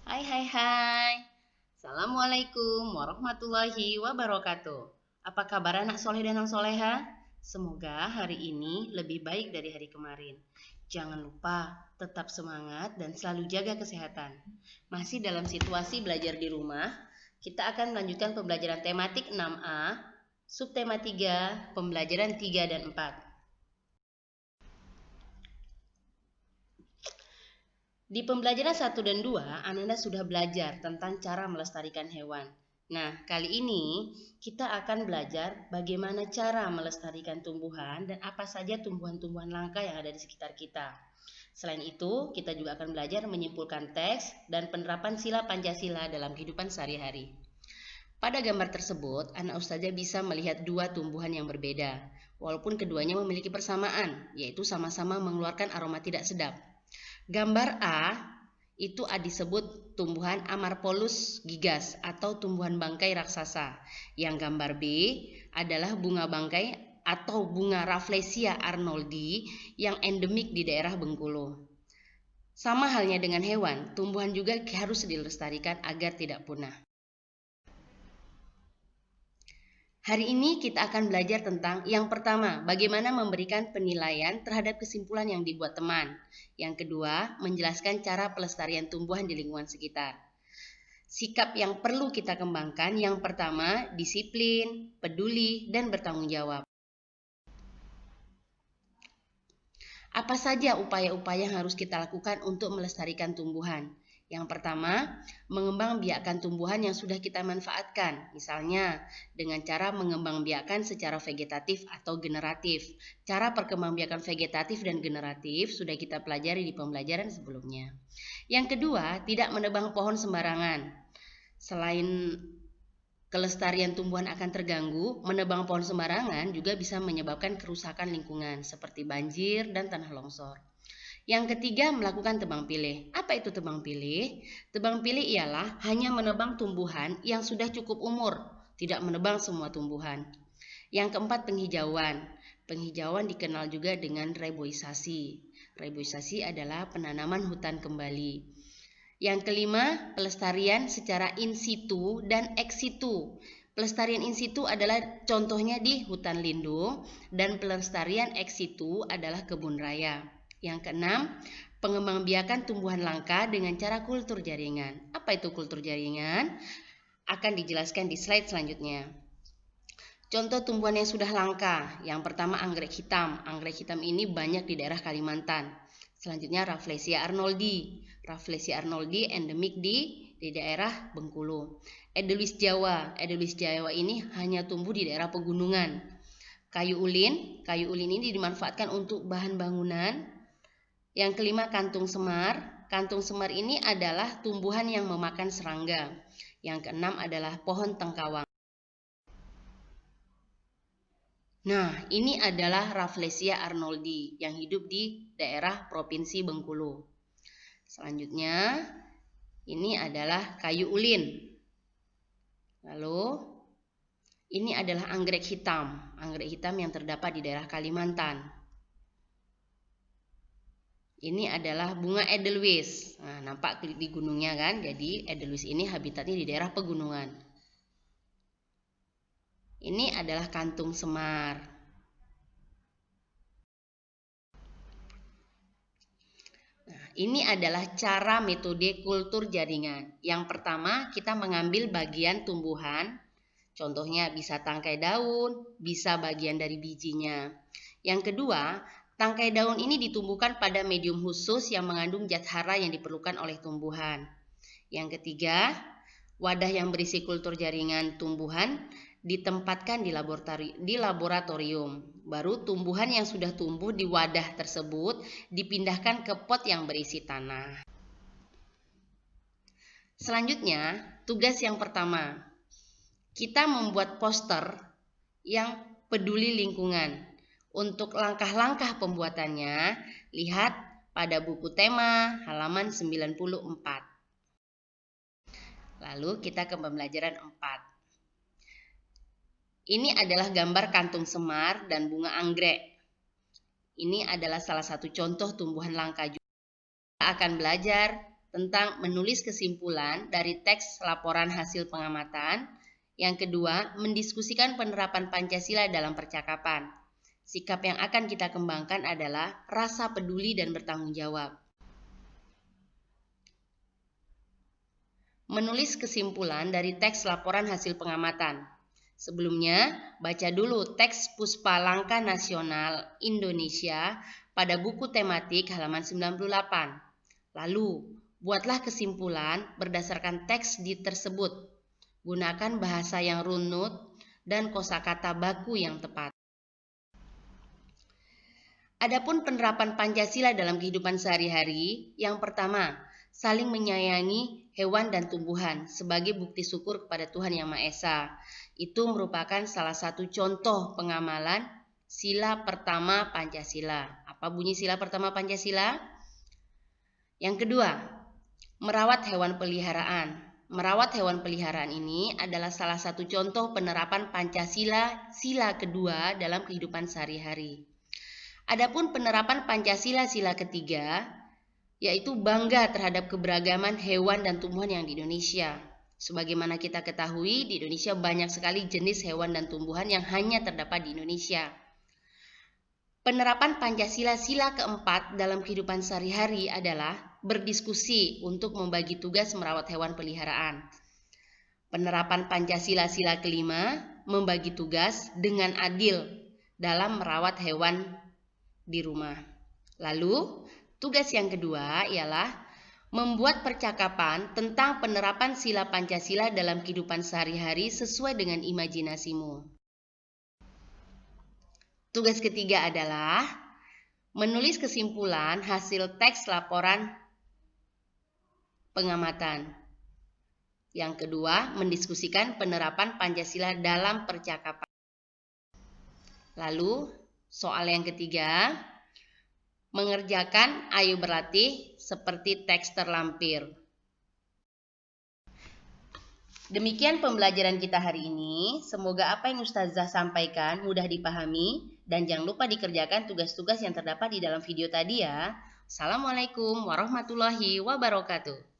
Hai. Assalamualaikum warahmatullahi wabarakatuh. Apa kabar anak soleh dan anak soleha? Semoga hari ini lebih baik dari hari kemarin. Jangan lupa tetap semangat dan selalu jaga kesehatan. Masih dalam situasi belajar di rumah, kita akan melanjutkan pembelajaran tematik 6A, subtema 3, pembelajaran 3 dan 4. Di pembelajaran 1 dan 2, Ananda sudah belajar tentang cara melestarikan hewan. Nah, kali ini kita akan belajar bagaimana cara melestarikan tumbuhan dan apa saja tumbuhan-tumbuhan langka yang ada di sekitar kita. Selain itu, kita juga akan belajar menyimpulkan teks dan penerapan sila Pancasila dalam kehidupan sehari-hari. Pada gambar tersebut, anak ustazah bisa melihat dua tumbuhan yang berbeda, walaupun keduanya memiliki persamaan, yaitu sama-sama mengeluarkan aroma tidak sedap. Gambar A itu disebut tumbuhan Amarpolus gigas atau tumbuhan bangkai raksasa. Yang gambar B adalah bunga bangkai atau bunga Rafflesia arnoldi yang endemik di daerah Bengkulu. Sama halnya dengan hewan, tumbuhan juga harus dilestarikan agar tidak punah. Hari ini kita akan belajar tentang yang pertama, bagaimana memberikan penilaian terhadap kesimpulan yang dibuat teman. Yang kedua, menjelaskan cara pelestarian tumbuhan di lingkungan sekitar. Sikap yang perlu kita kembangkan, yang pertama, disiplin, peduli, dan bertanggung jawab. Apa saja upaya-upaya yang harus kita lakukan untuk melestarikan tumbuhan? Yang pertama, mengembangbiakkan tumbuhan yang sudah kita manfaatkan, misalnya dengan cara mengembangbiakkan secara vegetatif atau generatif. Cara perkembangbiakan vegetatif dan generatif sudah kita pelajari di pembelajaran sebelumnya. Yang kedua, tidak menebang pohon sembarangan. Selain kelestarian tumbuhan akan terganggu, menebang pohon sembarangan juga bisa menyebabkan kerusakan lingkungan seperti banjir dan tanah longsor. Yang ketiga, melakukan tebang pilih. Apa itu tebang pilih? Tebang pilih ialah hanya menebang tumbuhan yang sudah cukup umur, tidak menebang semua tumbuhan. Yang keempat, penghijauan. Penghijauan dikenal juga dengan reboisasi. Reboisasi adalah penanaman hutan kembali. Yang kelima, pelestarian secara in situ dan ex situ. Pelestarian in situ adalah contohnya di hutan lindung dan pelestarian ex situ adalah kebun raya. Yang keenam, pengembangbiakan tumbuhan langka dengan cara kultur jaringan. Apa itu kultur jaringan? Akan dijelaskan di slide selanjutnya. Contoh tumbuhan yang sudah langka. Yang pertama, anggrek hitam. Anggrek hitam ini banyak di daerah Kalimantan. Selanjutnya, Rafflesia arnoldi. Rafflesia arnoldi endemik di daerah Bengkulu. Edelweiss Jawa. Edelweiss Jawa ini hanya tumbuh di daerah pegunungan. Kayu ulin. Kayu ulin ini dimanfaatkan untuk bahan bangunan. Yang kelima, kantung semar. Kantung semar ini adalah tumbuhan yang memakan serangga. Yang keenam adalah pohon tengkawang. Nah, ini adalah Rafflesia arnoldi yang hidup di daerah Provinsi Bengkulu. Selanjutnya, ini adalah kayu ulin. Lalu, ini adalah anggrek hitam. Anggrek hitam yang terdapat di daerah Kalimantan. Ini adalah bunga edelweiss. Nah, nampak di gunungnya kan? Jadi edelweiss ini habitatnya di daerah pegunungan. Ini adalah kantung semar. Nah, ini adalah cara metode kultur jaringan. Yang pertama, kita mengambil bagian tumbuhan. Contohnya bisa tangkai daun, bisa bagian dari bijinya. Yang kedua, tangkai daun ini ditumbuhkan pada medium khusus yang mengandung zat hara yang diperlukan oleh tumbuhan. Yang ketiga, wadah yang berisi kultur jaringan tumbuhan ditempatkan di laboratorium. Baru tumbuhan yang sudah tumbuh di wadah tersebut dipindahkan ke pot yang berisi tanah. Selanjutnya, tugas yang pertama, kita membuat poster yang peduli lingkungan. Untuk langkah-langkah pembuatannya, lihat pada buku tema halaman 94. Lalu kita ke pembelajaran 4. Ini adalah gambar kantung semar dan bunga anggrek. Ini adalah salah satu contoh tumbuhan langka juga. Kita akan belajar tentang menulis kesimpulan dari teks laporan hasil pengamatan. Yang kedua, mendiskusikan penerapan Pancasila dalam percakapan. Sikap yang akan kita kembangkan adalah rasa peduli dan bertanggung jawab. Menulis kesimpulan dari teks laporan hasil pengamatan. Sebelumnya, baca dulu teks Puspa Langkah Nasional Indonesia pada buku tematik halaman 98. Lalu, buatlah kesimpulan berdasarkan teks tersebut. Gunakan bahasa yang runut dan kosakata baku yang tepat. Adapun penerapan Pancasila dalam kehidupan sehari-hari, yang pertama, saling menyayangi hewan dan tumbuhan sebagai bukti syukur kepada Tuhan Yang Maha Esa. Itu merupakan salah satu contoh pengamalan sila pertama Pancasila. Apa bunyi sila pertama Pancasila? Yang kedua, merawat hewan peliharaan. Merawat hewan peliharaan ini adalah salah satu contoh penerapan Pancasila sila kedua dalam kehidupan sehari-hari. Adapun penerapan Pancasila sila ketiga, yaitu bangga terhadap keberagaman hewan dan tumbuhan yang di Indonesia. Sebagaimana kita ketahui, di Indonesia banyak sekali jenis hewan dan tumbuhan yang hanya terdapat di Indonesia. Penerapan Pancasila sila keempat dalam kehidupan sehari-hari adalah berdiskusi untuk membagi tugas merawat hewan peliharaan. Penerapan Pancasila sila kelima, membagi tugas dengan adil dalam merawat hewan di rumah. Lalu, tugas yang kedua ialah membuat percakapan tentang penerapan sila Pancasila dalam kehidupan sehari-hari sesuai dengan imajinasimu. Tugas ketiga adalah menulis kesimpulan hasil teks laporan pengamatan. Yang kedua, mendiskusikan penerapan Pancasila dalam percakapan. Lalu, soal yang ketiga, mengerjakan ayo berlatih seperti teks terlampir. Demikian pembelajaran kita hari ini. Semoga apa yang Ustazah sampaikan mudah dipahami dan jangan lupa dikerjakan tugas-tugas yang terdapat di dalam video tadi ya. Assalamualaikum warahmatullahi wabarakatuh.